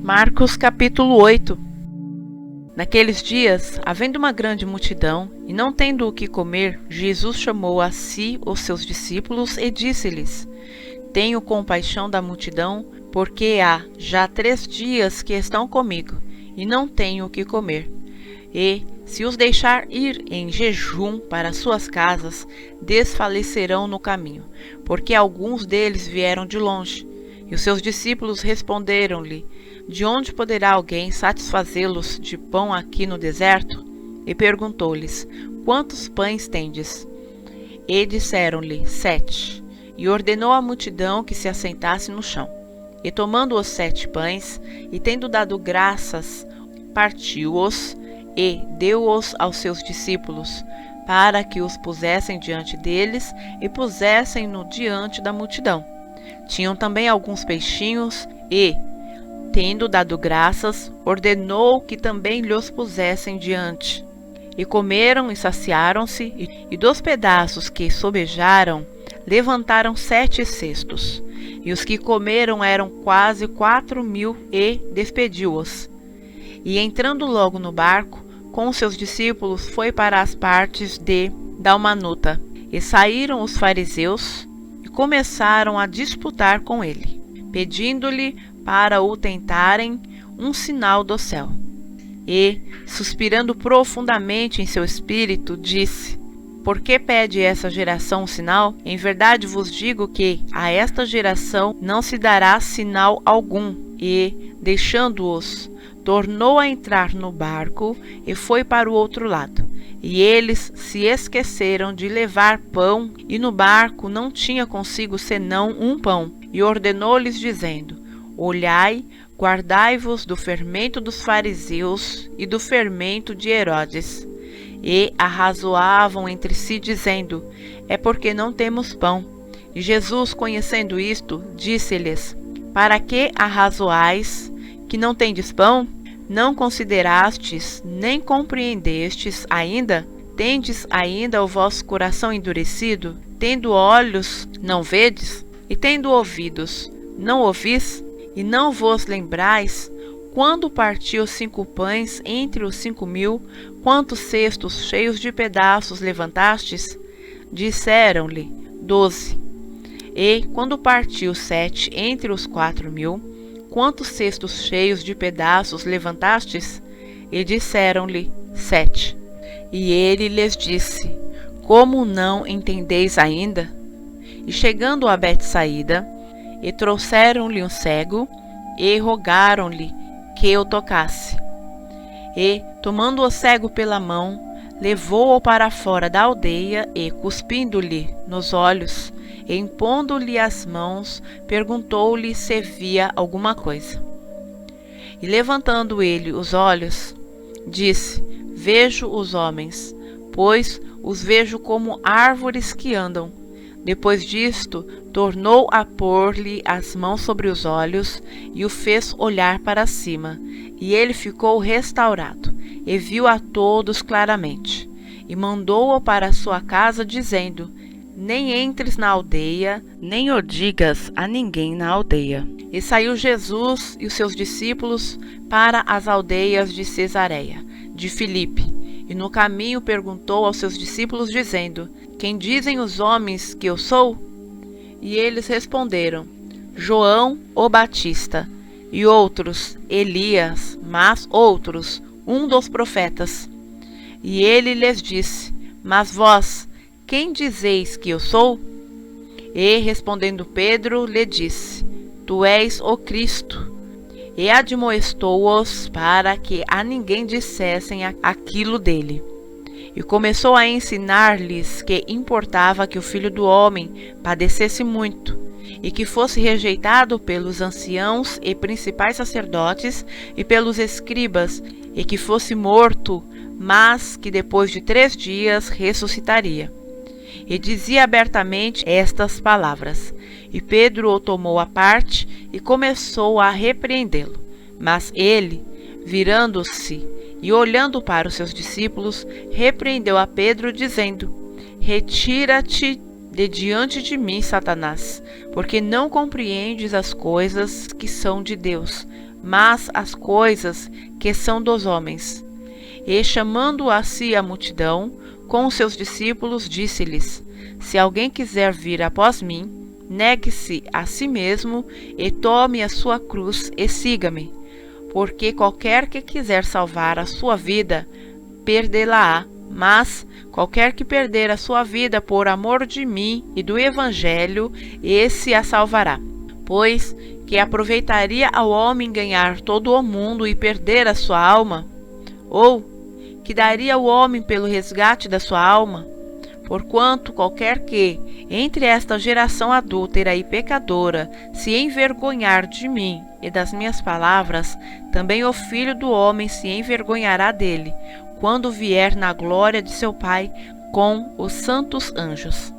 Marcos capítulo 8. Naqueles dias, havendo uma grande multidão, e não tendo o que comer, Jesus chamou a si os seus discípulos e disse-lhes: Tenho compaixão da multidão, porque há já 3 dias que estão comigo, e não tenho o que comer. E, se os deixar ir em jejum para suas casas, desfalecerão no caminho, porque alguns deles vieram de longe. E os seus discípulos responderam-lhe: De onde poderá alguém satisfazê-los de pão aqui no deserto? E perguntou-lhes: Quantos pães tendes? E disseram-lhe: 7. E ordenou à multidão que se assentasse no chão. E tomando os 7 pães, e tendo dado graças, partiu-os e deu-os aos seus discípulos, para que os pusessem diante deles e pusessem-no diante da multidão. Tinham também alguns peixinhos e, tendo dado graças, ordenou que também lhos pusessem diante. E comeram e saciaram-se, e dos pedaços que sobejaram, levantaram 7 cestos. E os que comeram eram quase 4.000, e despediu-os. E entrando logo no barco, com os seus discípulos, foi para as partes de Dalmanuta. E saíram os fariseus, e começaram a disputar com ele, pedindo-lhe para o tentarem um sinal do céu. E, suspirando profundamente em seu espírito, disse: Por que pede essa geração um sinal? Em verdade vos digo que a esta geração não se dará sinal algum. E, deixando-os, tornou a entrar no barco e foi para o outro lado. E eles se esqueceram de levar pão, e no barco não tinha consigo senão um pão. E ordenou-lhes, dizendo: Olhai, guardai-vos do fermento dos fariseus e do fermento de Herodes. E arrazoavam entre si, dizendo: É porque não temos pão. E Jesus, conhecendo isto, disse-lhes: Para que arrazoais, que não tendes pão? Não considerastes, nem compreendestes ainda? Tendes ainda o vosso coração endurecido? Tendo olhos, não vedes? E tendo ouvidos, não ouvis? E não vos lembrais, quando partiu 5 pães entre os 5.000, quantos cestos cheios de pedaços levantastes? Disseram-lhe: 12. E, quando partiu 7 entre os 4.000, quantos cestos cheios de pedaços levantastes? E disseram-lhe: 7. E ele lhes disse: Como não entendeis ainda? E chegando a Betsaída, e trouxeram-lhe um cego, e rogaram-lhe que o tocasse. E, tomando o cego pela mão, levou-o para fora da aldeia, e, cuspindo-lhe nos olhos, e impondo-lhe as mãos, perguntou-lhe se via alguma coisa. E levantando ele os olhos, disse: Vejo os homens, pois os vejo como árvores que andam. Depois disto, tornou a pôr-lhe as mãos sobre os olhos, e o fez olhar para cima. E ele ficou restaurado, e viu a todos claramente. E mandou-o para sua casa, dizendo: Nem entres na aldeia, nem o digas a ninguém na aldeia. E saiu Jesus e os seus discípulos para as aldeias de Cesareia, de Filipe. E no caminho perguntou aos seus discípulos, dizendo: Quem dizem os homens que eu sou? E eles responderam: João o Batista, e outros, Elias, mas outros, um dos profetas. E ele lhes disse: Mas vós, quem dizeis que eu sou? E, respondendo Pedro, lhe disse: Tu és o Cristo. E admoestou-os para que a ninguém dissessem aquilo dele. E começou a ensinar-lhes que importava que o Filho do Homem padecesse muito, e que fosse rejeitado pelos anciãos e principais sacerdotes e pelos escribas, e que fosse morto, mas que depois de 3 dias ressuscitaria. E dizia abertamente estas palavras. E Pedro o tomou à parte e começou a repreendê-lo. Mas ele, virando-se e olhando para os seus discípulos, repreendeu a Pedro, dizendo: Retira-te de diante de mim, Satanás, porque não compreendes as coisas que são de Deus, mas as coisas que são dos homens. E chamando a si a multidão, com os seus discípulos, disse-lhes: Se alguém quiser vir após mim, negue-se a si mesmo e tome a sua cruz e siga-me. Porque qualquer que quiser salvar a sua vida, perdê-la-á, mas qualquer que perder a sua vida por amor de mim e do Evangelho, esse a salvará. Pois que aproveitaria ao homem ganhar todo o mundo e perder a sua alma? Ou que daria o homem pelo resgate da sua alma? Porquanto qualquer que, entre esta geração adúltera e pecadora, se envergonhar de mim e das minhas palavras, também o Filho do Homem se envergonhará dele, quando vier na glória de seu Pai com os santos anjos.